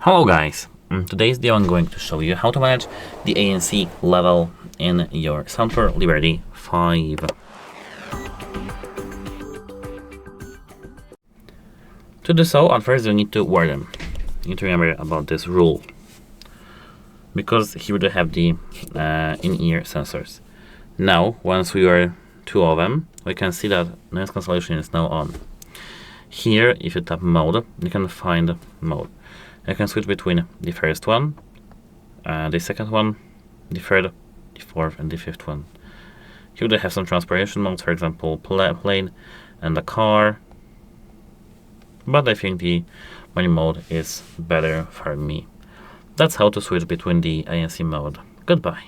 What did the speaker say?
Hello guys, in today's video I'm going to show you how to manage the ANC level in your SOUNDCORE Liberty 5. To do so, at first you need to wear them. You need to remember about this rule, because here we have the in-ear sensors. Now, once we wear two of them, we can see that noise cancellation is now on. Here, if you tap mode, you can find mode. You can switch between the first one, the second one, the third, the fourth, and the fifth one. Here they have some transpiration modes, for example, plane and the car. But I think the main mode is better for me. That's how to switch between the ANC mode. Goodbye.